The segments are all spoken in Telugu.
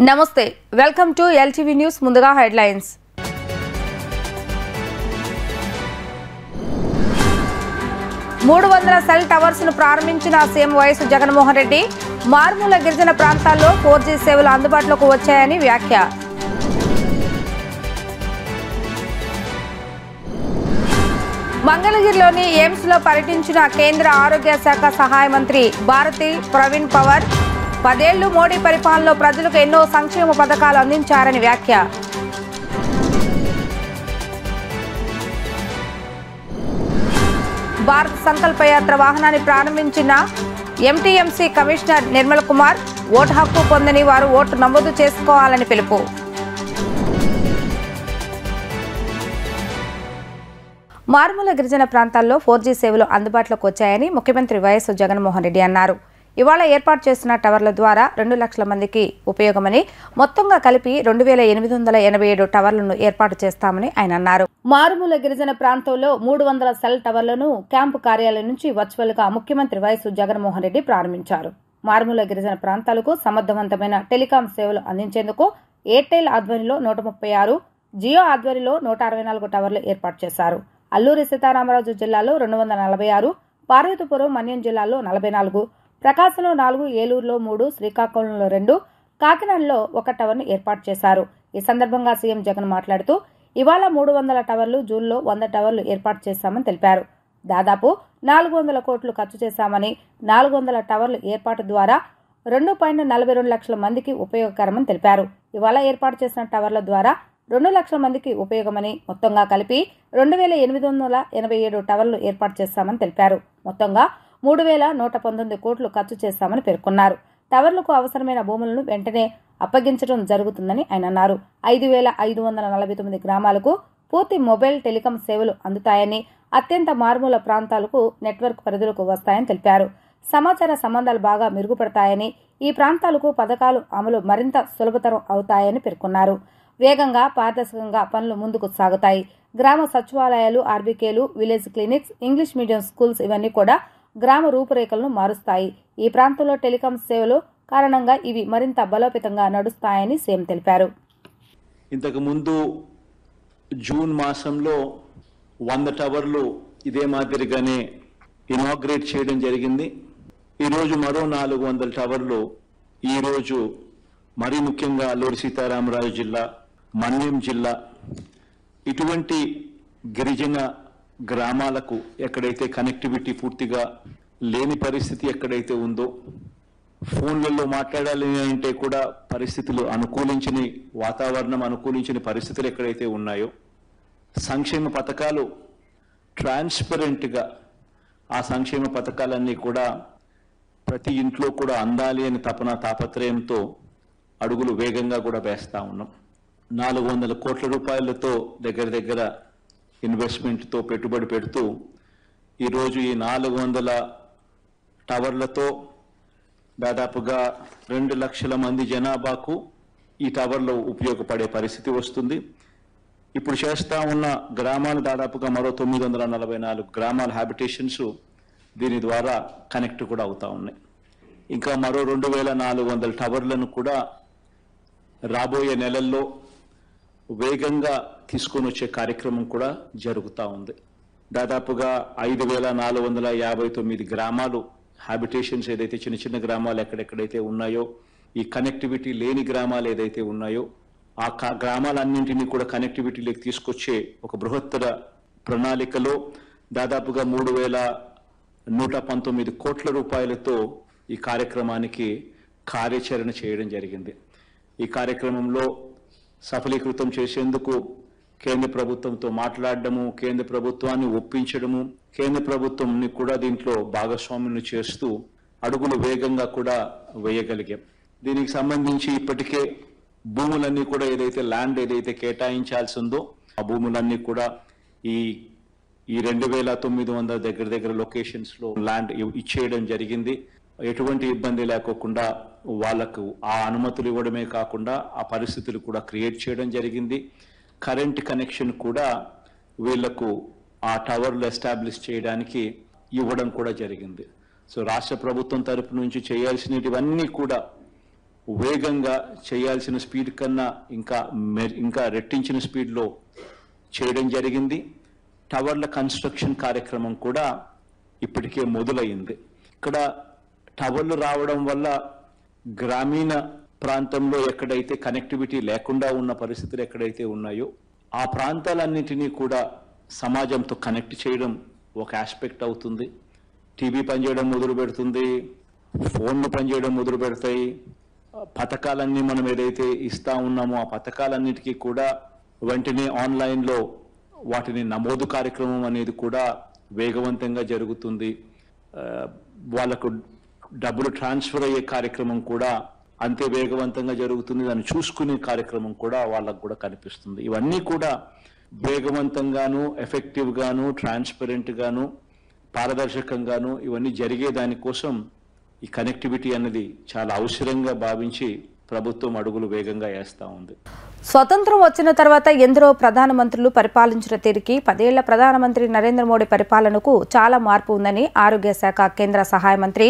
నమస్తే వెల్కమ్ టు ఎల్టీవీ న్యూస్ ముందుగా హెడ్లైన్స్ 300 సెల్ టవర్స్ ను ప్రారంభించిన సీఎం వైఎస్ జగన్మోహన్ రెడ్డి మారుమూల గిరిజన ప్రాంతాల్లో 4G సేవలు అందుబాటులోకి వచ్చాయని వ్యాఖ్య. మంగళగిరిలోని ఎయిమ్స్ లో పర్యటించిన కేంద్ర ఆరోగ్య శాఖ సహాయ మంత్రి భారతి ప్రవీణ్ పవర్ 10 ఏళ్లు మోడీ పరిపాలనలో ప్రజలకు ఎన్నో సంక్షేమ పథకాలు అందించారని వ్యాఖ్య. భారత్ సంకల్ప యాత్ర వాహనాన్ని ప్రారంభించిన MTMC commissioner Nirmal Kumar vote హక్కు పొందని వారు ఓటు నమోదు చేసుకోవాలని పిలుపు. మారుమూల గిరిజన ప్రాంతాల్లో 4G సేవలు అందుబాటులోకి వచ్చాయని ముఖ్యమంత్రి వైఎస్ జగన్మోహన్ రెడ్డి అన్నారు. ఇవాళ ఏర్పాటు చేసిన టవర్ల ద్వారా 2 లక్షల మందికి ఉపయోగమని, మొత్తంగా కలిపి 2887 టవర్లను ఏర్పాటు చేస్తామని ఆయన అన్నారు. మారుమూల గిరిజన ప్రాంతంలో 300 సెల్ టవర్లను క్యాంపు కార్యాలయం నుంచి వర్చువల్ గా ముఖ్యమంత్రి వైఎస్ జగన్మోహన్ రెడ్డి ప్రారంభించారు. మారుమూల గిరిజన ప్రాంతాలకు సమర్థవంతమైన టెలికాం సేవలు అందించేందుకు ఎయిర్టెల్ ఆధ్వర్యంలో 136, జియో ఆధ్వర్యంలో 164 టవర్లు ఏర్పాటు చేశారు. అల్లూరి సీతారామరాజు జిల్లాలో 246, పార్వతీపురం మన్యం జిల్లాలో 44, ప్రకాశంలో 4, ఏలూరులో 3, శ్రీకాకుళంలో 2, కాకినాడలో 1 టవర్ను ఏర్పాటు చేశారు. ఈ సందర్భంగా సీఎం జగన్ మాట్లాడుతూ ఇవాళ 300 టవర్లు, జూన్లో 100 టవర్లు ఏర్పాటు చేశామని తెలిపారు. దాదాపు 400 కోట్లు ఖర్చు చేశామని, 400 టవర్లు ఏర్పాటు ద్వారా 2.42 లక్షల మందికి ఉపయోగకరమని తెలిపారు. ఇవాళ ఏర్పాటు చేసిన టవర్ల ద్వారా 2 లక్షల మందికి ఉపయోగమని, మొత్తంగా కలిపి 2887 టవర్లు ఏర్పాటు చేశామని తెలిపారు. మొత్తంగా 3119 కోట్లు ఖర్చు చేశామని పేర్కొన్నారు. టవర్లకు అవసరమైన భూములను వెంటనే అప్పగించడం జరుగుతుందని ఆయన అన్నారు. 5549 గ్రామాలకు పూర్తి మొబైల్ టెలికాం సేవలు అందుతాయని, అత్యంత మారుమూల ప్రాంతాలకు నెట్వర్క్ పరిధులకు వస్తాయని తెలిపారు. సమాచార సంబంధాలు బాగా మెరుగుపడతాయని, ఈ ప్రాంతాలకు పథకాలు అమలు మరింత సులభతరం అవుతాయని పేర్కొన్నారు. వేగంగా, పారదర్శకంగా పనులు ముందుకు సాగుతాయి. గ్రామ సచివాలయాలు, ఆర్బీకేలు, village clinics, English medium schools ఇవన్నీ కూడా గ్రామ రూపురేఖలను మారుస్తాయి. ఈ ప్రాంతంలో టెలికాం సేవలు కారణంగా ఇవి మరింత బలోపేతంగా నడుస్తాయని సీఎం తెలిపారు. ఇంతకు ముందు జూన్ మాసంలో 100 టవర్లు ఇదే మాదిరిగానే ఇనాగ్రేట్ చేయడం జరిగింది. ఈరోజు మరో 400 టవర్లు ఈరోజు మరీ ముఖ్యంగా అల్లూరి సీతారామరాజు జిల్లా, మన్యం జిల్లా ఇటువంటి గిరిజన గ్రామాలకు ఎక్కడైతే కనెక్టివిటీ పూర్తిగా లేని పరిస్థితి ఎక్కడైతే ఉందో, ఫోన్లలో మాట్లాడాలి అంటే కూడా పరిస్థితులు అనుకూలించని, వాతావరణం అనుకూలించని పరిస్థితులు ఎక్కడైతే ఉన్నాయో, సంక్షేమ పథకాలు ట్రాన్స్పరెంట్గా ఆ సంక్షేమ పథకాలన్నీ కూడా ప్రతి ఇంట్లో కూడా అందాలి అని తాపత్రయంతో అడుగులు వేగంగా కూడా వేస్తూ ఉన్నాం. 400 కోట్ల రూపాయలతో దగ్గర ఇన్వెస్ట్మెంట్తో పెట్టుబడి పెడుతూ ఈరోజు ఈ 400 టవర్లతో దాదాపుగా 2 లక్షల మంది జనాభాకు ఈ టవర్లు ఉపయోగపడే పరిస్థితి వస్తుంది. ఇప్పుడు చేస్తూ ఉన్న గ్రామాలు దాదాపుగా మరో 944 గ్రామాల హ్యాబిటేషన్స్ దీని ద్వారా కనెక్ట్ కూడా అవుతూ ఉన్నాయి. ఇంకా మరో 2400 టవర్లను కూడా రాబోయే నెలల్లో వేగంగా తీసుకొని వచ్చే కార్యక్రమం కూడా జరుగుతూ ఉంది. దాదాపుగా 5459 గ్రామాలు హ్యాబిటేషన్స్ ఏదైతే చిన్న చిన్న గ్రామాలు ఎక్కడెక్కడైతే ఉన్నాయో, ఈ కనెక్టివిటీ లేని గ్రామాలు ఏదైతే ఉన్నాయో ఆ గ్రామాలన్నింటినీ కూడా కనెక్టివిటీలోకి తీసుకొచ్చే ఒక బృహత్తర ప్రణాళికలో దాదాపుగా 3119 కోట్ల రూపాయలతో ఈ కార్యక్రమానికి కార్యాచరణ చేయడం జరిగింది. ఈ కార్యక్రమంలో సఫలీకృతం చేసేందుకు కేంద్ర ప్రభుత్వంతో మాట్లాడడము, కేంద్ర ప్రభుత్వాన్ని ఒప్పించడము, కేంద్ర ప్రభుత్వంని కూడా దీంట్లో భాగస్వామ్యం చేస్తూ అడుగులు వేగంగా కూడా వేయగలిగాం. దీనికి సంబంధించి ఇప్పటికే భూములన్నీ కూడా ఏదైతే ల్యాండ్ ఏదైతే కేటాయించాల్సి ఉందో ఆ భూములన్నీ కూడా ఈ 2900 దగ్గర లొకేషన్స్లో ల్యాండ్ ఇచ్చేయడం జరిగింది. ఎటువంటి ఇబ్బంది లేకోకుండా వాళ్ళకు ఆ అనుమతులు ఇవ్వడమే కాకుండా ఆ పరిస్థితులు కూడా క్రియేట్ చేయడం జరిగింది. కరెంట్ కనెక్షన్ కూడా వీళ్లకు ఆ టవర్లు ఎస్టాబ్లిష్ చేయడానికి ఇవ్వడం కూడా జరిగింది. సో రాష్ట్ర ప్రభుత్వం తరపు నుంచి చేయాల్సినవన్నీ కూడా వేగంగా చేయాల్సిన స్పీడ్ కన్నా ఇంకా రెట్టించిన స్పీడ్లో చేయడం జరిగింది. టవర్ల కన్స్ట్రక్షన్ కార్యక్రమం కూడా ఇప్పటికే మొదలైంది. ఇక్కడ టవర్లు రావడం వల్ల గ్రామీణ ప్రాంతంలో ఎక్కడైతే కనెక్టివిటీ లేకుండా ఉన్న పరిస్థితులు ఎక్కడైతే ఉన్నాయో ఆ ప్రాంతాలన్నింటినీ కూడా సమాజంతో కనెక్ట్ చేయడం ఒక ఆస్పెక్ట్ అవుతుంది. టీవీ పనిచేయడం మొదలు పెడుతుంది, ఫోన్లు పనిచేయడం మొదలు పెడతాయి. పథకాలన్నీ మనం ఏదైతే ఇస్తా ఉన్నామో ఆ పథకాలన్నిటికీ కూడా వెంటనే ఆన్లైన్లో వాటిని నమోదు కార్యక్రమం అనేది కూడా వేగవంతంగా జరుగుతుంది. వాళ్ళకు డబ్బులు ట్రాన్స్ఫర్ అయ్యే కార్యక్రమం కూడా అంతే వేగవంతంగా జరుగుతుంది. దాన్ని చూసుకునే కార్యక్రమం కూడా వాళ్ళకు కూడా కనిపిస్తుంది. ఇవన్నీ కూడా వేగవంతంగాను, ఎఫెక్టివ్గాను, ట్రాన్స్పరెంట్గాను, పారదర్శకంగాను ఇవన్నీ జరిగే దానికోసం ఈ కనెక్టివిటీ అనేది చాలా అవసరంగా భావించి ప్రభుత్వం అడుగులు వేగంగా వేస్తూ ఉంది. స్వతంత్రం వచ్చిన తర్వాత ఎందరో ప్రధానమంత్రులు పరిపాలించిన తీరుకి 10 ఏళ్ల ప్రధానమంత్రి నరేంద్ర మోడీ పరిపాలనకు చాలా మార్పు ఉందని ఆరోగ్య శాఖ కేంద్ర సహాయ మంత్రి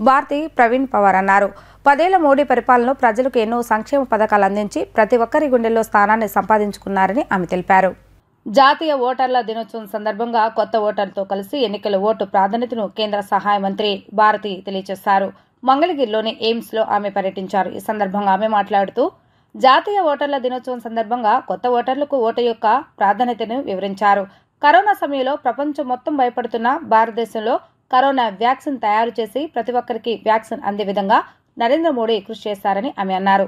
భారతి ప్రవీణ్ పవార్ అన్నారు. 10 ఏళ్ల మోడీ పరిపాలనలో ప్రజలకు ఎన్నో సంక్షేమ పథకాలు అందించి ప్రతి ఒక్కరి గుండెల్లో స్థానాన్ని సంపాదించుకున్నారని ఆమె తెలిపారు. జాతీయ ఓటర్ల దినోత్సవం సందర్భంగా కొత్త ఓటర్లతో కలిసి ఎన్నికల ఓటు ప్రాధాన్యతను కేంద్ర సహాయ మంత్రి భారతి తెలియజేశారు. మంగళగిరిలోని ఎయిమ్స్ లో ఆమె పర్యటించారు. ఈ సందర్భంగా ఆమె మాట్లాడుతూ జాతీయ ఓటర్ల దినోత్సవం సందర్భంగా కొత్త ఓటర్లకు ఓటు యొక్క ప్రాధాన్యతను వివరించారు. కరోనా సమయంలో ప్రపంచం మొత్తం భయపడుతున్న భారతదేశంలో కరోనా వ్యాక్సిన్ తయారు చేసి ప్రతి ఒక్కరికి వ్యాక్సిన్ అందే విధంగా నరేంద్ర మోడీ కృషి చేశారని ఆమె అన్నారు.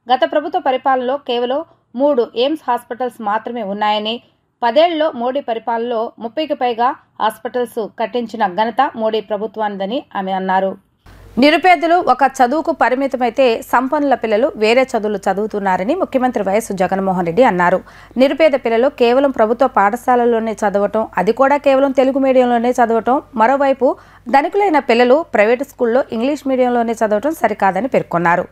గత ప్రభుత్వ పరిపాలనలో కేవలం 3 ఎయిమ్స్ హాస్పిటల్స్ మాత్రమే ఉన్నాయని, 10 ఏళ్లలో మోడీ పరిపాలనలో 30కి పైగా హాస్పిటల్స్ కట్టించిన ఘనత మోడీ ప్రభుత్వానిదని ఆమె అన్నారు. నిరుపేదలు ఒక చదువుకు పరిమితమైతే సంపన్నుల పిల్లలు వేరే చదువులు చదువుతున్నారని ముఖ్యమంత్రి వైఎస్ జగన్మోహన్ రెడ్డి అన్నారు. నిరుపేద పిల్లలు కేవలం ప్రభుత్వ పాఠశాలల్లోనే చదవటం, అది కూడా కేవలం తెలుగు మీడియంలోనే చదవటం, మరోవైపు ధనికులైన పిల్లలు ప్రైవేటు స్కూల్లో ఇంగ్లీష్ మీడియంలోనే చదవటం సరికాదని పేర్కొన్నారు.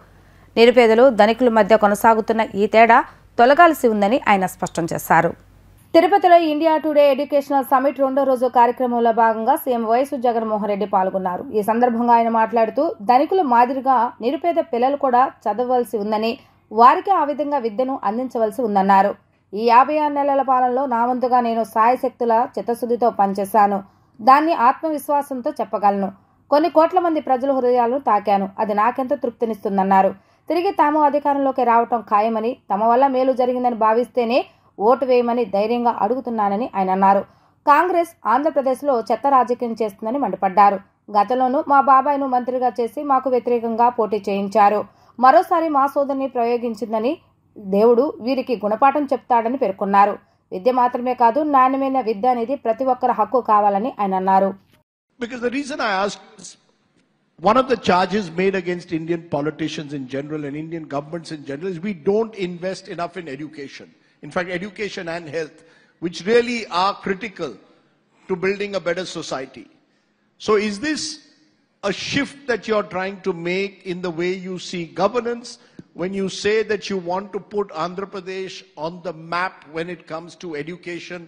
నిరుపేదలు ధనికుల మధ్య కొనసాగుతున్న ఈ తేడా తొలగాల్సి ఉందని ఆయన స్పష్టం చేశారు. తిరుపతిలో ఇండియా టుడే ఎడ్యుకేషనల్ సమిట్ 2వ రోజు కార్యక్రమంలో భాగంగా సీఎం వైఎస్ జగన్మోహన్ రెడ్డి పాల్గొన్నారు. ఈ సందర్భంగా ఆయన మాట్లాడుతూ ధనికుల మాదిరిగా నిరుపేద పిల్లలు కూడా చదవవలసి ఉందని, వారికి ఆ విధంగా విద్యను అందించవలసి ఉందన్నారు. ఈ 56 నెలల పాలనలో నా వంతుగా నేను సాయశక్తుల చిత్తశుద్ధితో పనిచేశాను. దాన్ని ఆత్మవిశ్వాసంతో చెప్పగలను. కొన్ని కోట్ల మంది ప్రజల హృదయాలను తాకాను. అది నాకెంత తృప్తినిస్తుందన్నారు. తిరిగి తాము అధికారంలోకి రావటం ఖాయమని, తమ వల్ల మేలు జరిగిందని భావిస్తేనే ఓటు వేయమని ధైర్యంగా అడుగుతున్నానని ఆయన అన్నారు. కాంగ్రెస్ ఆంధ్రప్రదేశ్లో చెత్త రాజకీయం చేస్తుందని మండిపడ్డారు. గతంలోనూ మా బాబాయ్ను మంత్రిగా చేసి మాకు వ్యతిరేకంగా పోటీ చేయించారు. మరోసారి మా సోదరిని ప్రయోగించిందని దేవుడు వీరికి గుణపాఠం చెప్తాడని పేర్కొన్నారు. విద్య మాత్రమే కాదు, నాణ్యమైన విద్య అనేది ప్రతి ఒక్కరి హక్కు కావాలని ఆయన అన్నారు. One of the charges made against Indian politicians in general and Indian governments in general is we don't invest enough in education. In fact, education and health, which really are critical to building a better society. So is this a shift that you're trying to make in the way you see governance when you say that you want to put Andhra Pradesh on the map when it comes to education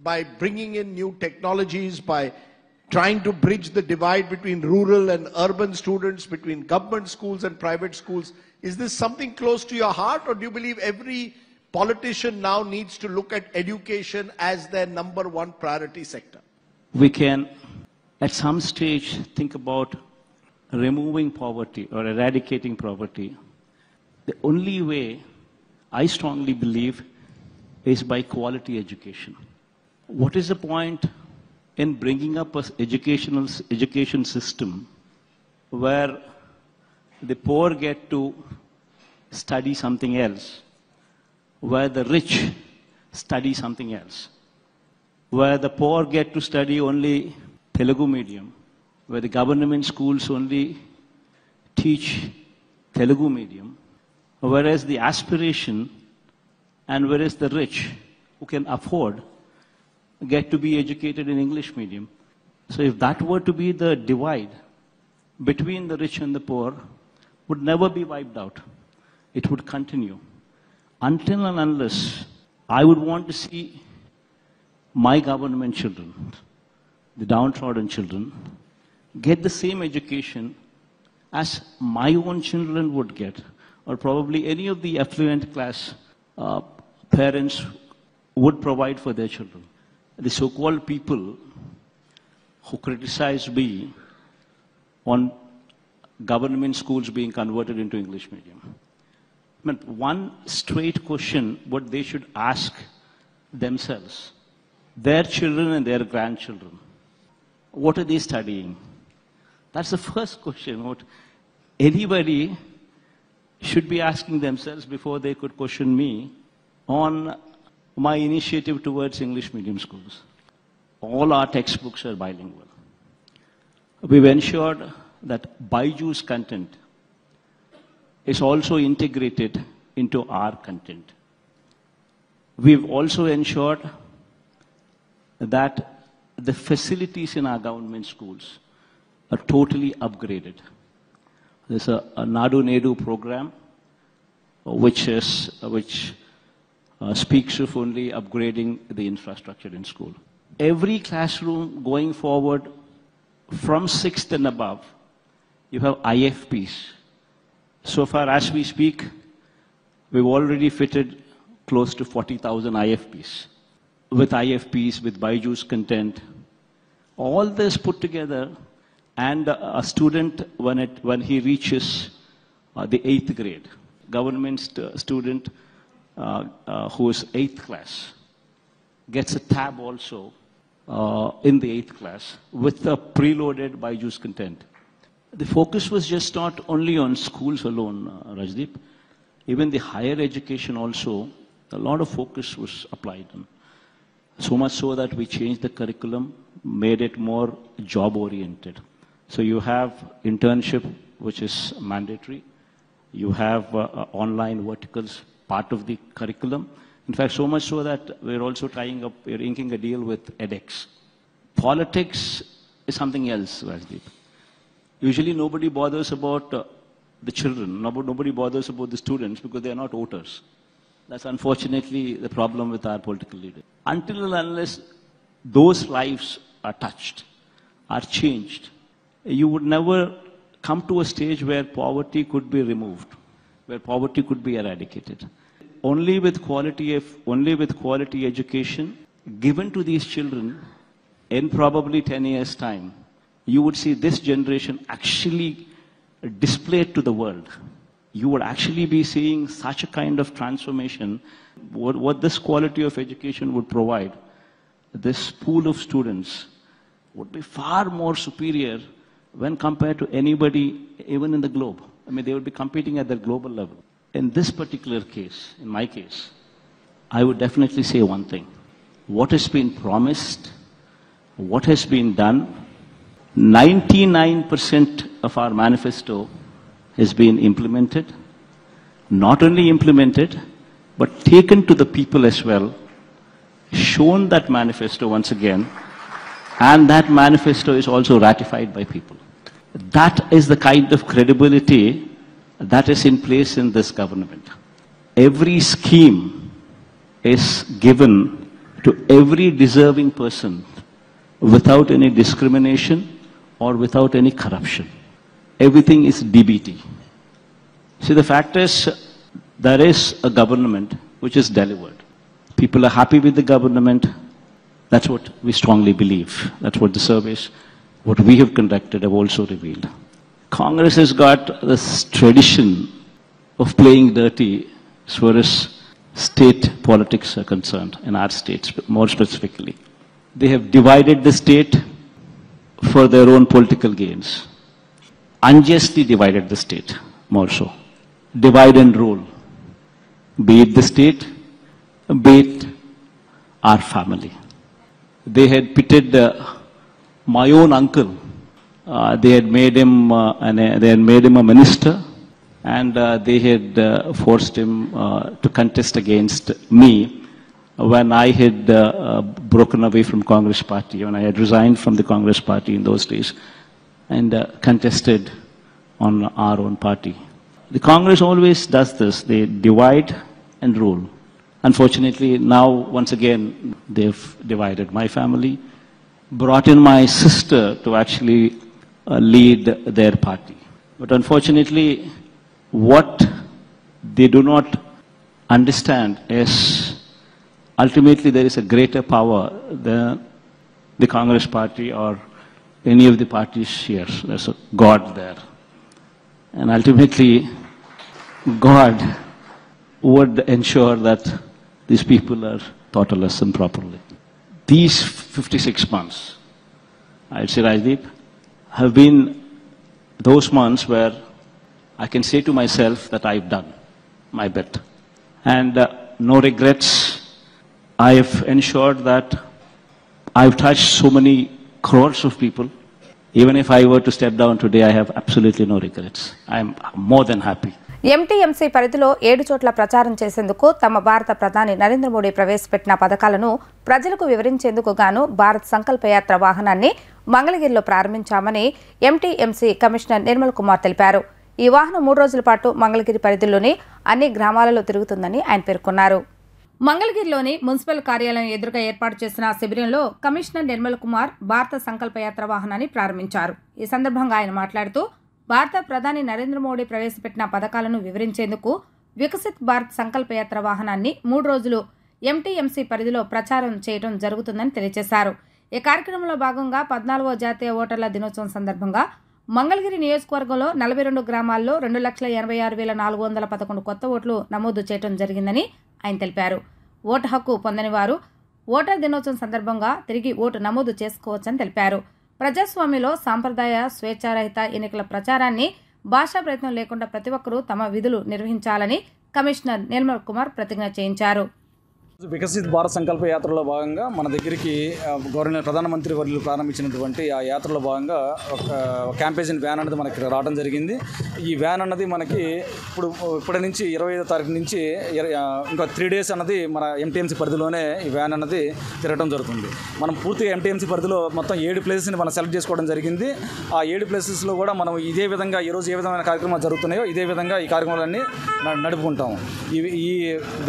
by bringing in new technologies, by trying to bridge the divide between rural and urban students, between government schools and private schools? Is this something close to your heart, or do you believe every politician now needs to look at education as their number one priority sector? We can, at some stage, think about removing poverty or eradicating poverty. The only way, I strongly believe, is by quality education. What is the point in bringing up an education system where the poor get to study something else, where the rich study something else, where the poor get to study only Telugu medium, where the government schools only teach Telugu medium, whereas the aspiration and whereas the rich who can afford get to be educated in English medium. So if that were to be the divide between the rich and the poor, would never be wiped out. It would continue. Until and unless I would want to see my government children, the downtrodden children, get the same education as my own children would get, or probably any of the affluent class parents would provide for their children. The so-called people who criticize me on government schools being converted into English medium. I mean, one straight question what they should ask themselves, their children and their grandchildren, what are they studying? That's the first question what anybody should be asking themselves before they could question me on my initiative towards English medium schools. All our textbooks are bilingual. We've ensured that BYJU'S content is also integrated into our content. We've also ensured that the facilities in our government schools are totally upgraded. There's a Nadu Nedu program which speaks of only upgrading the infrastructure in school. Every classroom going forward from 6th and above, you have IFPs. So far as we speak, we've already fitted close to 40,000 IFPs. With IFPs, with BYJU'S content, all this put together, and a student, when he reaches the 8th grade, government student who is 8th class, gets a tab also in the 8th class with the preloaded BYJU'S content. The focus was just not only on schools alone, Rajdeep. Even the higher education also, a lot of focus was applied on. So much so that we changed the curriculum, made it more job-oriented. So you have internship, which is mandatory. You have online verticals, part of the curriculum. In fact, so much so that we're also we're inking a deal with edX. Politics is something else, Rajdeep. Usually nobody bothers about the children, nobody bothers about the students because they are not voters. That's unfortunately the problem with our political leaders. Until and unless those lives are touched, are changed, you would never come to a stage where poverty could be removed, where poverty could be eradicated. Only with quality education given to these children in probably 10 years' time, you would see this generation actually displayed to the world. You would actually be seeing such a kind of transformation. What this quality of education would provide, this pool of students would be far more superior when compared to anybody, even in the globe. I mean, they would be competing at the global level. In this particular case, in my case, I would definitely say one thing. What has been promised, what has been done, 99% of our manifesto has been implemented. Not only implemented, but taken to the people as well, shown that manifesto once again, and that manifesto is also ratified by people. That is the kind of credibility that is in place in this government. Every scheme is given to every deserving person without any discrimination or without any corruption. Everything is DBT. See, the fact is, there is a government which is delivered. People are happy with the government. That's what we strongly believe. That's what the surveys, what we have conducted, have also revealed. Congress has got this tradition of playing dirty as far as state politics are concerned, in our states more specifically. They have divided the state for their own political gains. Unjustly divided the state, more so. Divide and rule. Be it the state, be it our family. They had pitted my own uncle. They had made him a minister, and they had forced him to contest against me when I had broken away from Congress party, when I had resigned from the Congress party in those days, and contested on our own party. The Congress always does this. They divide and rule. Unfortunately, now, once again, they've divided my family, brought in my sister to actually lead their party. But unfortunately, what they do not understand is ultimately there is a greater power than the Congress party or any of the parties here. There's a God there. And ultimately, God would ensure that these people are taught a lesson properly. These 56 months, I'd say, Rajdeep, have been those months where I can say to myself that I've done my bit. And no regrets. I've ensured that I've touched so many crores of people. Even if I were to step down today, I have absolutely no regrets. I'm more than happy. MTMC పరిధిలో 7 చోట్ల ప్రచారం చేసేందుకు తమ భారత ప్రధాని నరేంద్ర మోడీ ప్రవేశపెట్టిన పథకాలను ప్రజలకు వివరించేందుకు గాను భారత్ సంకల్పయాత్ర వాహనాన్ని మంగళగిరిలో ప్రారంభించామని ఎంటీఎంసీ కమిషనర్ నిర్మల్ కుమార్ తెలిపారు. ఈ వాహనం 3 రోజుల పాటు మంగళగిరి పరిధిలోని అన్ని గ్రామాలలో తిరుగుతుందని ఆయన పేర్కొన్నారు. మంగళగిరిలోని మున్సిపల్ కార్యాలయం ఎదురుగా ఏర్పాటు చేసిన శిబిరంలో కమిషనర్ నిర్మల్ కుమార్ భారత సంకల్పయాత్ర వాహనాన్ని ప్రారంభించారు. ఈ సందర్భంగా ఆయన మాట్లాడుతూ భారత ప్రధాని నరేంద్ర మోడీ ప్రవేశపెట్టిన పథకాలను వివరించేందుకు వికసిత్ భారత్ సంకల్పయాత్ర వాహనాన్ని 3 రోజులు ఎంటీఎంసీ పరిధిలో ప్రచారం చేయడం జరుగుతుందని తెలియజేశారు. ఈ కార్యక్రమంలో భాగంగా 14వ జాతీయ ఓటర్ల దినోత్సవం సందర్భంగా మంగళగిరి నియోజకవర్గంలో 42 గ్రామాల్లో 2,86,411 కొత్త ఓట్లు నమోదు చేయడం జరిగిందని ఆయన తెలిపారు. ఓటు హక్కు పొందని వారు ఓటర్ దినోత్సవం సందర్భంగా తిరిగి ఓటు నమోదు చేసుకోవచ్చని తెలిపారు. ప్రజాస్వామ్యంలో సాంప్రదాయ స్వేచ్ఛారహిత ఎన్నికల ప్రచారాన్ని భాషా ప్రయత్నం లేకుండా ప్రతి ఒక్కరూ తమ విధులు నిర్వహించాలని కమిషనర్ నిర్మల్ కుమార్ ప్రతిజ్ఞ చేయించారు. వికసిత్ భారత్ సంకల్ప యాత్రలో భాగంగా మన దగ్గరికి ప్రధానమంత్రి వర్యులు ప్రారంభించినటువంటి ఆ యాత్రలో భాగంగా ఒక క్యాంపెయిన్ వ్యాన్ అనేది మనకి రావడం జరిగింది. ఈ వ్యాన్ అన్నది మనకి ఇప్పటి నుంచి 25వ తారీఖు నుంచి ఇంకా 3 days అన్నది మన ఎంటీఎంసీ పరిధిలోనే ఈ వ్యాన్ అన్నది తిరగడం జరుగుతుంది. మనం పూర్తిగా ఎంటీఎంసీ పరిధిలో మొత్తం 7 ప్లేసెస్ని మనం సెలెక్ట్ చేసుకోవడం జరిగింది. ఆ 7 ప్లేసెస్లో కూడా మనం ఇదే విధంగా ఈరోజు ఏ విధమైన కార్యక్రమాలు జరుగుతున్నాయో ఇదే విధంగా ఈ కార్యక్రమాలన్నీ నడుపుకుంటాము. ఈ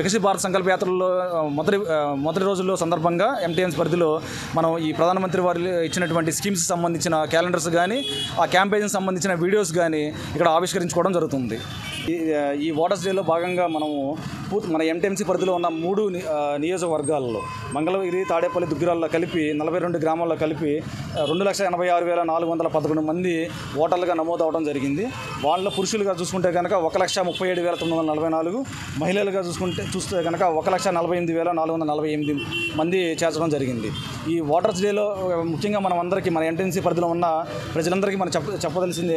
వికసిత్ భారత్ సంకల్ప యాత్రలో మొదటి రోజుల్లో సందర్భంగా ఎంటీఎంసీ పరిధిలో మనం ఈ ప్రధానమంత్రి వారు ఇచ్చినటువంటి స్కీమ్స్ సంబంధించిన క్యాలెండర్స్ కానీ ఆ క్యాంపెయిన్ సంబంధించిన వీడియోస్ కానీ ఇక్కడ ఆవిష్కరించుకోవడం జరుగుతుంది. ఈ ఓటర్స్ డేలో భాగంగా మనము మన ఎంటీఎంసీ పరిధిలో ఉన్న 3 నియోజకవర్గాల్లో మంగళగిరి, తాడేపల్లి, దుగ్గిరాల్లో కలిపి 42 గ్రామాల్లో కలిపి 2,86,411 మంది ఓటర్లుగా నమోదు అవడం జరిగింది. వాళ్ళ పురుషులుగా చూసుకుంటే కనుక 1,37,944, మహిళలుగా చూస్తే కనుక 1,48,448 మంది చేర్చడం జరిగింది. ఈ ఓటర్స్ డేలో ముఖ్యంగా మనం అందరికీ మన ఎంటీఎంసీ పరిధిలో ఉన్న ప్రజలందరికీ మనం చెప్పదలసింది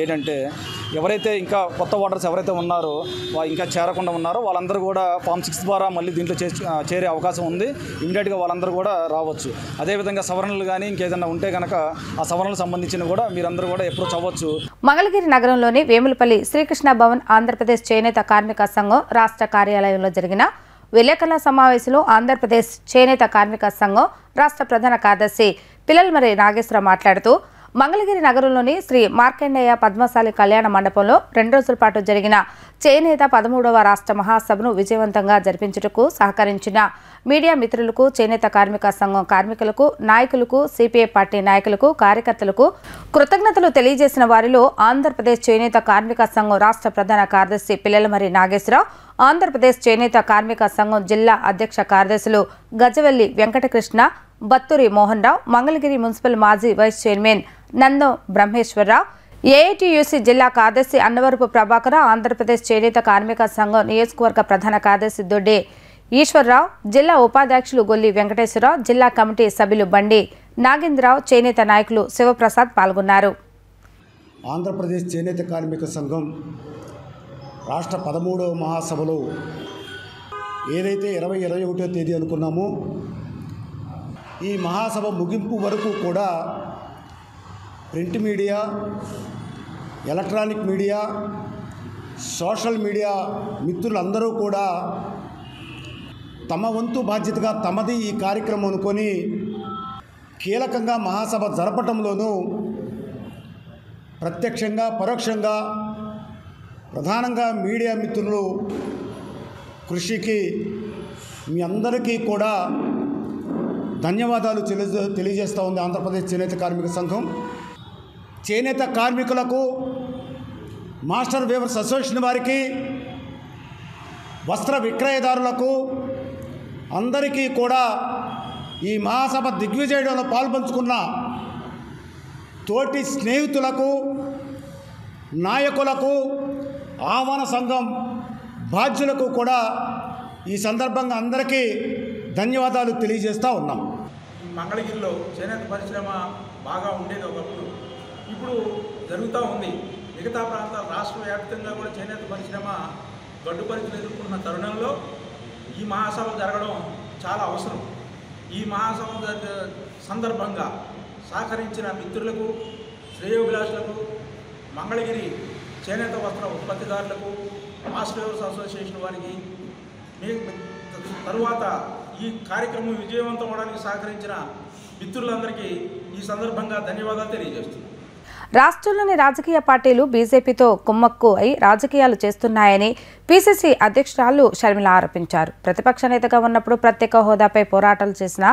ఏంటంటే ఎవరైతే ఇంకా కొత్త ఓటర్స్ ఎవరైతే ఉన్నారో ఇంకా చేరకుండా ఉన్నారో వాళ్ళందరూ కూడా ఫామ్ 6 ద్వారా మళ్ళీ దీంట్లో చేరే అవకాశం ఉంది. ఇమీడియట్గా వాళ్ళందరూ కూడా రావచ్చు. అదేవిధంగా సవరణలు కానీ ఇంకేదైనా ఉంటే కనుక ఆ సవరణలకు సంబంధించిన కూడా మీరందరూ కూడా అప్రోచ్ అవ్వచ్చు. మంగళగిరి నగరంలోని వేములపల్లి శ్రీకృష్ణ భవన్ ఆంధ్రప్రదేశ్ చేనేత కార్మిక సంఘం రాష్ట్ర కార్యాలయంలో జరిగిన విలేకరుల సమావేశంలో ఆంధ్రప్రదేశ్ చేనేత కార్మిక సంఘం రాష్ట్ర ప్రధాన కార్యదర్శి పిల్లలమర్రి నాగేశ్వరరావు మాట్లాడుతూ మంగళగిరి నగరంలోని శ్రీ మార్కండేయ పద్మశాలి కళ్యాణ మండపంలో 2 రోజుల పాటు జరిగిన చేనేత 13వ రాష్ట్ర మహాసభను విజయవంతంగా జరిపించుటకు సహకరించిన మీడియా మిత్రులకు, చేనేత కార్మిక సంఘం కార్మికులకు, నాయకులకు, సిపిఐ పార్టీ నాయకులకు, కార్యకర్తలకు కృతజ్ఞతలు తెలియజేసిన వారిలో ఆంధ్రప్రదేశ్ చేనేత కార్మిక సంఘం రాష్ట్ర ప్రధాన కార్యదర్శి పిల్లలమర్రి నాగేశ్వరరావు, ఆంధ్రప్రదేశ్ చేనేత కార్మిక సంఘం జిల్లా అధ్యక్ష కార్యదర్శులు గజవెల్లి వెంకటకృష్ణ, బత్తూరి మోహన్ రావు, మంగళగిరి మున్సిపల్ మాజీ vice chairman Nandam Brahmeswararao, AITUC జిల్లా కార్యదర్శి అన్నవరపు ప్రభాకర్, ఆంధ్రప్రదేశ్ చేనేత కార్మిక సంఘం నియోజకవర్గ ప్రధాన కార్యదర్శి దొడ్డి ఈశ్వరరావు, జిల్లా ఉపాధ్యక్షులు గొల్లి వెంకటేశ్వరరావు, జిల్లా కమిటీ సభ్యులు బండి నాగేంద్రరావు, చేనేత నాయకులు శివప్రసాద్ పాల్గొన్నారు. ఆంధ్రప్రదేశ్ చేనేత కార్మిక సంఘం రాష్ట్ర 13వ మహాసభలో ఏదైతే 20-21వ తేదీ అనుకున్నామో ఈ మహాసభ ముగింపు వరకు కూడా print media, electronic media, social media మిత్రులందరూ కూడా తమ వంతు బాధ్యతగా తమది ఈ కార్యక్రమం అనుకొని కీలకంగా మహాసభ జరపటంలోనూ ప్రత్యక్షంగా పరోక్షంగా ప్రధానంగా మీడియా మిత్రులు కృషికి మీ అందరికీ కూడా ధన్యవాదాలు తెలియజేస్తూ ఉంది ఆంధ్రప్రదేశ్ చేనేత కార్మిక సంఘం. చేనేత కార్మికులకు, మాస్టర్ వీవర్స్ అసోసియేషన్ వారికి, వస్త్ర విక్రయదారులకు అందరికీ కూడా ఈ మహాసభ దిగ్విజయంలో పాల్పంచుకున్న తోటి స్నేహితులకు, నాయకులకు, ఆహ్వాన సంఘం బాధ్యులకు కూడా ఈ సందర్భంగా అందరికీ ధన్యవాదాలు తెలియజేస్తూ ఉన్నాం. మంగళగిరిలో చేనేత పరిశ్రమ బాగా ఉండేది ఒకప్పుడు, ఇప్పుడు జరుగుతూ ఉంది. మిగతా ప్రాంతాల రాష్ట్ర వ్యాప్తంగా కూడా చేనేత పరిశ్రమ గడ్డు పరిస్థితులు ఎదుర్కొన్న తరుణంలో ఈ మహాసభ జరగడం చాలా అవసరం. ఈ మహాసభ సందర్భంగా సహకరించిన మిత్రులకు, శ్రేయోభిలాషులకు, మంగళగిరి చేనేత వస్త్ర ఉత్పత్తిదారులకు, మాస్ వేవర్స్ అసోసియేషన్ వారికి, తరువాత ఈ కార్యక్రమం విజయవంతం అవడానికి సహకరించిన మిత్రులందరికీ ఈ సందర్భంగా ధన్యవాదాలు తెలియజేస్తున్నాను. రాష్ట్రంలోని రాజకీయ పార్టీలు బీజేపీతో కుమ్మక్కు అయి రాజకీయాలు చేస్తున్నాయని పీసీసీ అధ్యక్షురాలు షర్మిల ఆరోపించారు. ప్రతిపక్ష నేతగా ఉన్నప్పుడు ప్రత్యేక హోదాపై పోరాటాలు చేసిన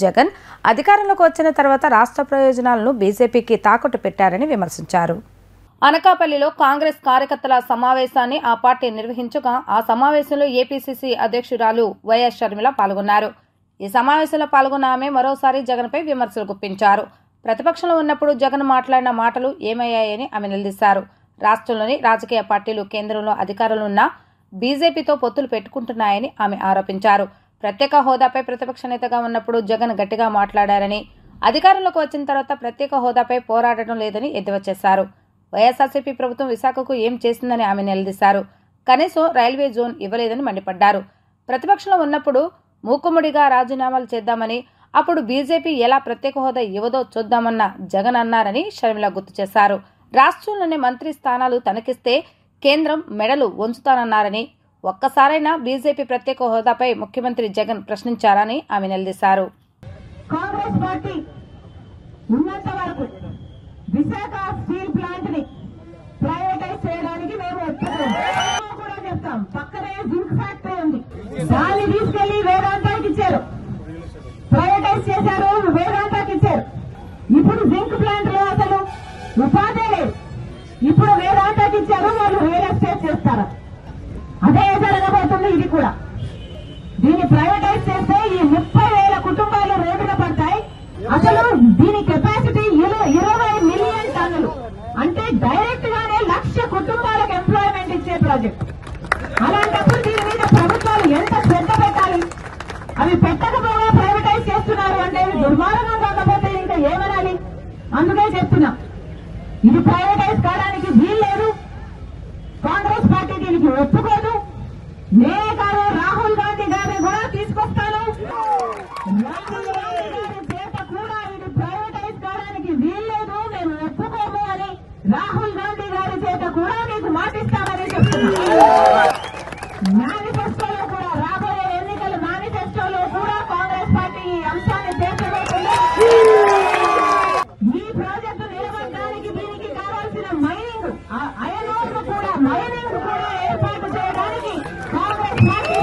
జగన్ అధికారంలోకి వచ్చిన తర్వాత రాష్ట్ర ప్రయోజనాలను బీజేపీకి తాకట్టు పెట్టారని విమర్శించారు. అనకాపల్లిలో కాంగ్రెస్ కార్యకర్తల సమావేశాన్ని ఆ పార్టీ నిర్వహించగా ఆ సమావేశంలో ఏపీసీసీ అధ్యక్షురాలు వైఎస్ షర్మిల పాల్గొన్నారు. ఈ సమావేశంలో పాల్గొన్న ఆమె మరోసారి జగన్పై విమర్శలు గుప్పించారు. ప్రతిపక్షంలో ఉన్నప్పుడు జగన్ మాట్లాడిన మాటలు ఏమయ్యాయని ఆమె నిలదీశారు. రాష్ట్రంలోని రాజకీయ పార్టీలు కేంద్రంలో అధికారంలో ఉన్న బీజేపీతో పొత్తులు పెట్టుకుంటున్నాయని ఆమె ఆరోపించారు. ప్రత్యేక హోదాపై ప్రతిపక్ష నేతగా ఉన్నప్పుడు జగన్ గట్టిగా మాట్లాడారని, అధికారంలోకి వచ్చిన తర్వాత ప్రత్యేక హోదాపై పోరాడటం లేదని ఎద్దేవా చేశారు. వైఎస్ఆర్సీపీ ప్రభుత్వం విశాఖకు ఏం చేసిందని ఆమె నిలదీశారు. కనీసం రైల్వే జోన్ ఇవ్వలేదని మండిపడ్డారు. ప్రతిపక్షంలో ఉన్నప్పుడు మూకుమ్మడిగా రాజీనామాలు చేద్దామని, అప్పుడు బీజేపీ ఎలా ప్రత్యేక హోదా ఇవ్వదో చూద్దామన్న జగన్ అన్నారని షర్మిల గుర్తు చేశారు. రాష్ట్రంలోని మంత్రి స్థానాలు తనకిస్తే కేంద్రం మెడలు వంచుతానన్నారని, ఒక్కసారైనా బీజేపీ ప్రత్యేక హోదాపై ముఖ్యమంత్రి జగన్ ప్రశ్నించారని ఆమె నిలదీశారు. కాంగ్రెస్ పార్టీ ఉన్నంత వరకు విశాఖ స్టీల్ ప్లాంట్ ని ప్రైవేటైజ్ చేయడానికి మేము కూడా చెప్తాం. పక్కనే జింక్ ఫ్యాక్టరీ ఉంది, దాన్ని తీసుకెళ్లి వేదాంతానికి ఇచ్చారు, ప్రైవేటైజ్ చేశారు, వేదాంతానికి ఇచ్చారు. ఇప్పుడు జింక్ ప్లాంట్ లో అసలు ఉపాధి లేదు, ఇప్పుడు వేదాంతానికి ఇచ్చారు, వాళ్ళు రియల్ ఎస్టేట్ చేస్తారు. అదే జరగబోతుంది ఇది కూడా. దీన్ని ప్రైవేటైజ్ చేస్తే ఈ 30,000 కుటుంబాలు రోడ్డున పడతాయి. అసలు దీని కెపాసిటీ 20 మిలియన్ టన్నులు, అంటే డైరెక్ట్ గానే 1,00,000 కుటుంబాలకు ఎంప్లాయ్మెంట్ ఇచ్చే ప్రాజెక్ట్. అలాంటప్పుడు దీని మీద ప్రభుత్వాలు ఎంత శ్రద్ధ పెట్టాలి? అవి పెట్టకపోగా ప్రైవేటైజ్ చేస్తున్నారు అంటే దుర్మార్గం కాకపోతే ఇంకా ఏమనాలి? అందుకే చెప్తున్నా, ఇది ప్రైవేటైజ్ కావడానికి వీల్లేదు. కాంగ్రెస్ పార్టీ దీనికి ఒప్పుకోదు. నేనే కాదు, రాహుల్ గాంధీ గారిని కూడా తీసుకొస్తాను. రాహుల్ గాంధీ గారి చేత కూడా ఇది ప్రైవేటైజ్ కావడానికి వీల్లేదు, మేము ఒప్పుకోము అని రాహుల్ గాంధీ గారి చేత కూడా మీకు మాటిస్తామని చెప్తున్నా. మేనిఫెస్టోలో కూడా, రాబోయే ఎన్నికల మేనిఫెస్టోలో కూడా కాంగ్రెస్ పార్టీ ఈ అంశాన్ని చేర్చబోతుంది. ఈ ప్రాజెక్టు నిలబడడానికి దీనికి కావాల్సిన మైనింగ్, అయనోర్ను కూడా ఏర్పాటు చేయడానికి Congress party.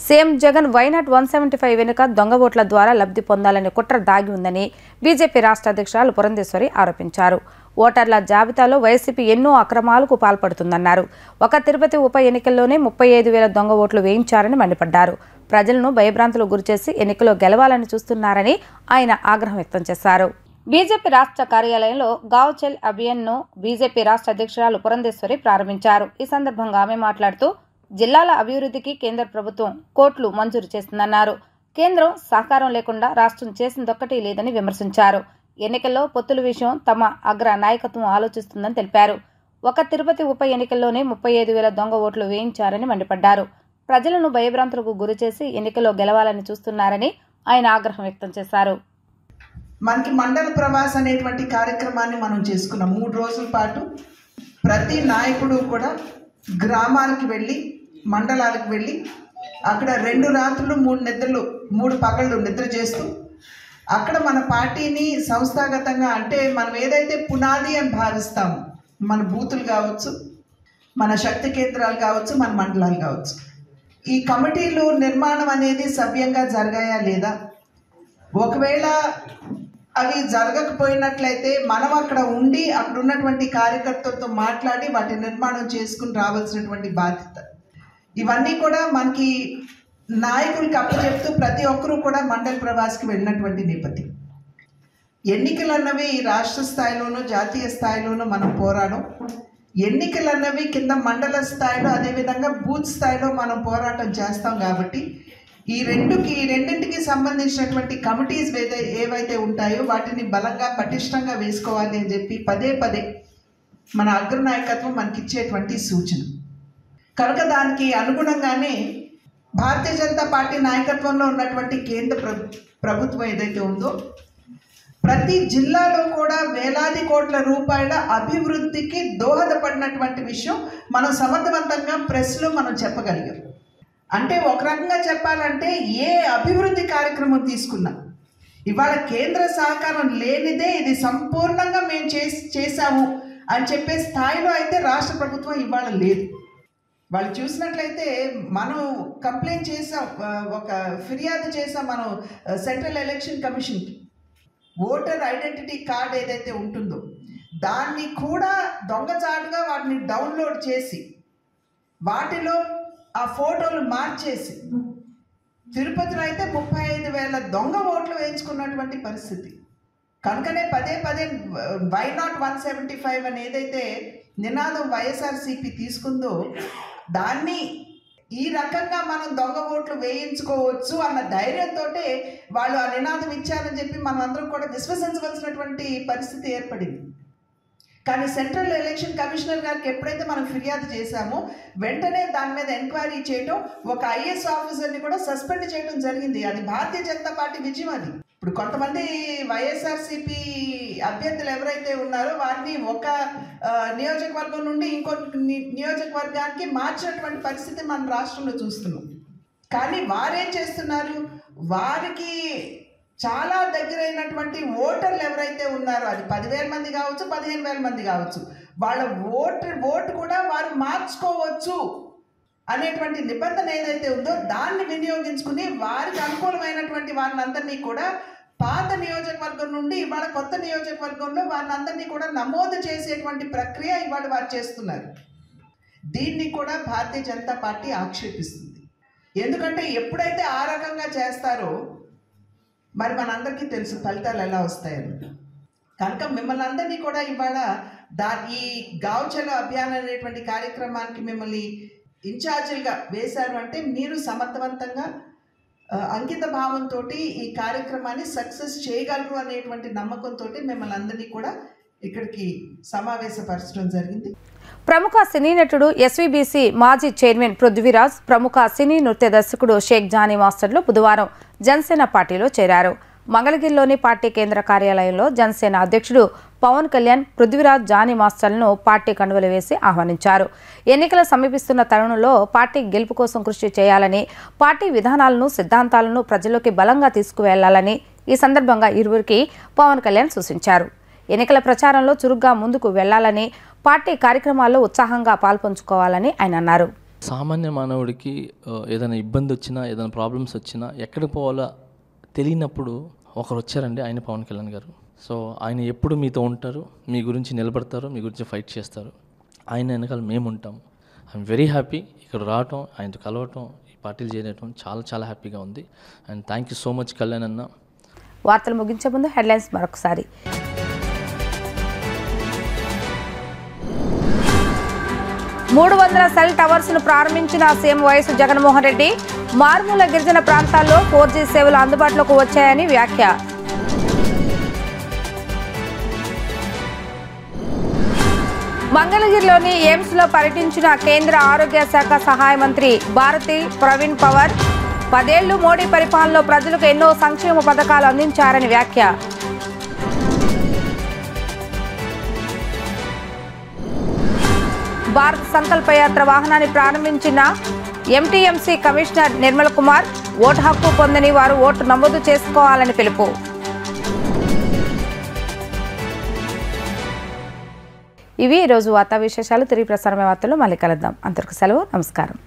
CM Jagan why not 175 వెనుక దొంగ ఓట్ల ద్వారా లబ్ధి పొందాలనే కుట్ర దాగి ఉందని బీజేపీ రాష్ట్ర అధ్యక్షురాలు పురంధేశ్వరి ఆరోపించారు. ఓటర్ల జాబితాలో వైసీపీ ఎన్నో అక్రమాలకు పాల్పడుతుందన్నారు. ఒక తిరుపతి ఉప ఎన్నికల్లోనే 35,000 దొంగ ఓట్లు వేయించారని మండిపడ్డారు. ప్రజలను భయభ్రాంతులకు గురిచేసి ఎన్నికల్లో గెలవాలని చూస్తున్నారని ఆయన ఆగ్రహం వ్యక్తం చేశారు. బీజేపీ రాష్ట్ర కార్యాలయంలో గావ్ చల్ అభియాన్ను బీజేపీ రాష్ట్ర అధ్యక్షురాలు పురంధేశ్వరి ప్రారంభించారు. ఈ సందర్భంగా ఆమె మాట్లాడుతూ, జిల్లాల అభివృద్ధికి కేంద్ర ప్రభుత్వం కోట్లు మంజూరు చేస్తుందన్నారు. కేంద్రం సహకారం లేకుండా రాష్ట్రం చేసిందొక్కటి లేదని విమర్శించారు. ఎన్నికల్లో పొత్తుల విషయం తమ అగ్ర నాయకత్వం ఆలోచిస్తుందని తెలిపారు. ఒక తిరుపతి ఉప ఎన్నికల్లోనే 35,000 దొంగ ఓట్లు వేయించారని మండిపడ్డారు. ప్రజలను భయభ్రాంతులకు గురిచేసి ఎన్నికల్లో గెలవాలని చూస్తున్నారని ఆయన ఆగ్రహం వ్యక్తం చేశారు. మనకి మండల ప్రవాస్ అనేటువంటి కార్యక్రమాన్ని మనం చేసుకున్నాం. 3 రోజుల పాటు ప్రతి నాయకుడు కూడా గ్రామాలకు వెళ్ళి, మండలాలకు వెళ్ళి, అక్కడ 2 రాత్రులు 3 నిద్రలు 3 పగళ్ళు నిద్ర చేస్తూ అక్కడ మన పార్టీని సంస్థాగతంగా, అంటే మనం ఏదైతే పునాది అని భావిస్తామో, మన బూతులు కావచ్చు, మన శక్తి కేంద్రాలు కావచ్చు, మన మండలాలు కావచ్చు, ఈ కమిటీలు నిర్మాణం అనేది సవ్యంగా జరిగాయా లేదా, ఒకవేళ అవి జరగకపోయినట్లయితే మనం అక్కడ ఉండి అక్కడ ఉన్నటువంటి కార్యకర్తలతో మాట్లాడి వాటి నిర్మాణం చేసుకుని రావాల్సినటువంటి బాధ్యత. ఇవన్నీ కూడా మనకి నాయకులకి అప్పచెప్తూ ప్రతి ఒక్కరూ కూడా మండల ప్రవాస్కి వెళ్ళినటువంటి నేపథ్యం. ఎన్నికలు అన్నవి రాష్ట్ర స్థాయిలోనూ జాతీయ స్థాయిలోనూ మనం పోరాడం. ఎన్నికలు అన్నవి కింద మండల స్థాయిలో అదేవిధంగా బూత్ స్థాయిలో మనం పోరాటం చేస్తాం. కాబట్టి ఈ రెండింటికి సంబంధించినటువంటి కమిటీస్ ఏవైతే ఉంటాయో వాటిని బలంగా పటిష్టంగా వేసుకోవాలి అని చెప్పి పదే మన అగ్రనాయకత్వం మనకిచ్చేటువంటి సూచన. కనుక దానికి అనుగుణంగానే భారతీయ జనతా పార్టీ నాయకత్వంలో ఉన్నటువంటి కేంద్ర ప్రభుత్వం ఏదైతే ఉందో ప్రతి జిల్లాలో కూడా వేలాది కోట్ల రూపాయల అభివృద్ధికి దోహదపడినటువంటి విషయం మనం సమర్థవంతంగా ప్రెస్లో మనం చెప్పగలిగాం. అంటే ఒక రకంగా చెప్పాలంటే ఏ అభివృద్ధి కార్యక్రమం తీసుకున్నా ఇవాళ కేంద్ర సహకారం లేనిదే ఇది సంపూర్ణంగా మేము చేసాము అని చెప్పే స్థాయిలో అయితే రాష్ట్ర ప్రభుత్వం ఇవాళ లేదు. వాళ్ళు చూసినట్లయితే మనం కంప్లైంట్ చేసాం, ఒక ఫిర్యాదు చేసాం మనం సెంట్రల్ ఎలక్షన్ కమిషన్కి. ఓటర్ ఐడెంటిటీ కార్డ్ ఏదైతే ఉంటుందో దాన్ని కూడా దొంగచాటుగా వాటిని డౌన్లోడ్ చేసి వాటిలో ఆ ఫోటోలు మార్చేసి తిరుపతిలో అయితే 35,000 దొంగ ఓట్లు వేయించుకున్నటువంటి పరిస్థితి. కనుకనే పదే వై నాట్ 175 అని ఏదైతే నినాదం వైఎస్ఆర్సీపీ తీసుకుందో దాన్ని ఈ రకంగా మనం దొంగ ఓట్లు వేయించుకోవచ్చు అన్న ధైర్యంతో వాళ్ళు ఆ నినాదం ఇచ్చారని చెప్పి మనం అందరం కూడా విశ్వసించవలసినటువంటి పరిస్థితి ఏర్పడింది. కానీ సెంట్రల్ ఎలక్షన్ కమిషనర్ గారికి ఎప్పుడైతే మనం ఫిర్యాదు చేశామో వెంటనే దాని మీద ఎంక్వైరీ చేయడం, ఒక ఐఏఎస్ ఆఫీసర్ని కూడా సస్పెండ్ చేయడం జరిగింది. అది భారతీయ జనతా పార్టీ విజయం. అది ఇప్పుడు కొంతమంది వైఎస్ఆర్సీపీ అభ్యర్థులు ఎవరైతే ఉన్నారో వారిని ఒక నియోజకవర్గం నుండి ఇంకో నియోజకవర్గానికి మార్చినటువంటి పరిస్థితి మన రాష్ట్రంలో చూస్తున్నాం. కానీ వారేం చేస్తున్నారు, వారికి చాలా దగ్గరైనటువంటి ఓటర్లు ఎవరైతే ఉన్నారో అది 10,000 మంది కావచ్చు, 15,000 మంది కావచ్చు, వాళ్ళ ఓటు కూడా వారు మార్చుకోవచ్చు అనేటువంటి నిబంధన ఏదైతే ఉందో దాన్ని వినియోగించుకుని వారికి అనుకూలమైనటువంటి వారిని అందరినీ కూడా పాత నియోజకవర్గం నుండి ఇవాళ కొత్త నియోజకవర్గంలో వారిని అందరినీ కూడా నమోదు చేసేటువంటి ప్రక్రియ ఇవాళ వారు చేస్తున్నారు. దీన్ని కూడా భారతీయ జనతా పార్టీ ఆక్షేపిస్తుంది. ఎందుకంటే ఎప్పుడైతే ఆ రకంగా చేస్తారో మరి మనందరికీ తెలుసు ఫలితాలు ఎలా వస్తాయని. కనుక మిమ్మల్ని అందరినీ కూడా ఇవాళ ఈ గావ్ చలో అభియాన్ అనేటువంటి కార్యక్రమానికి మిమ్మల్ని ఇన్ఛార్జీలుగా వేశారు అంటే మీరు సమర్థవంతంగా అంకిత భావంతో ఈ కార్యక్రమాన్ని సక్సెస్ చేయగలరు అనేటువంటి నమ్మకంతో మిమ్మల్ని అందరినీ కూడా ఇక్కడికి సమావేశపరచడం జరిగింది. ప్రముఖ సినీ నటుడు ఎస్వీబీసీ మాజీ చైర్మన్ పృథ్వీరాజ్, ప్రముఖ సినీ నృత్య దర్శకుడు షేక్ జానీ మాస్టర్లు బుధవారం జనసేన పార్టీలో చేరారు. మంగళగిరిలోని పార్టీ కేంద్ర కార్యాలయంలో జనసేన అధ్యక్షుడు పవన్ కళ్యాణ్ పృథ్వీరాజ్, జానీ మాస్టర్లను పార్టీ కండువలు వేసి ఆహ్వానించారు. ఎన్నికలు సమీపిస్తున్న తరుణంలో పార్టీ గెలుపు కోసం కృషి చేయాలని, పార్టీ విధానాలను సిద్ధాంతాలను ప్రజల్లోకి బలంగా తీసుకువెళ్లాలని ఈ సందర్భంగా ఇరువురికి పవన్ కళ్యాణ్ సూచించారు. ఎన్నికల ప్రచారంలో చురుగ్గా ముందుకు వెళ్లాలని, పార్టీ కార్యక్రమాల్లో ఉత్సాహంగా పాల్పంచుకోవాలని ఆయన అన్నారు. సామాన్య మానవుడికి ఏదైనా ఇబ్బంది వచ్చినా, ఏదైనా ప్రాబ్లమ్స్ వచ్చినా ఎక్కడికి పోవాలో తెలియనప్పుడు ఒకరు వచ్చారండి, ఆయన పవన్ కళ్యాణ్ గారు. సో ఆయన ఎప్పుడు మీతో ఉంటారు, మీ గురించి నిలబడతారు, మీ గురించి ఫైట్ చేస్తారు. ఆయన వెనకాల మేము ఉంటాం. ఐఎమ్ వెరీ హ్యాపీ ఇక్కడ రావటం, ఆయనతో కలవటం, ఈ పార్టీలు చేయటం చాలా హ్యాపీగా ఉంది. And thank you so much Kalyan అన్న. వార్తలు ముగించే ముందు హెడ్లైన్స్ మరొకసారి. 300 సెల్ టవర్స్ను ప్రారంభించిన సీఎం వైఎస్ జగన్మోహన్ రెడ్డి. మారుమూల గిరిజన ప్రాంతాల్లో 4G సేవలు అందుబాటులోకి వచ్చాయని వ్యాఖ్య. మంగళగిరిలోని ఎయిమ్స్లో పర్యటించిన కేంద్ర ఆరోగ్య శాఖ సహాయ మంత్రి భారతి ప్రవీణ్ పవర్. 10 ఏళ్లు మోడీ పరిపాలనలో ప్రజలకు ఎన్నో సంక్షేమ పథకాలు అందించారని వ్యాఖ్య. భారత్ సంకల్ప యాత్ర వాహనాన్ని ప్రారంభించిన MTMC commissioner Nirmal Kumar. Vote హక్కు పొందని వారు ఓటు నమోదు చేసుకోవాలని పిలుపు. ఇవి ఈరోజు వార్తా విశేషాలు. తిరిగి ప్రసారమే వార్తలు మళ్ళీ కలుద్దాం. అంతవరకు సెలవు. నమస్కారం.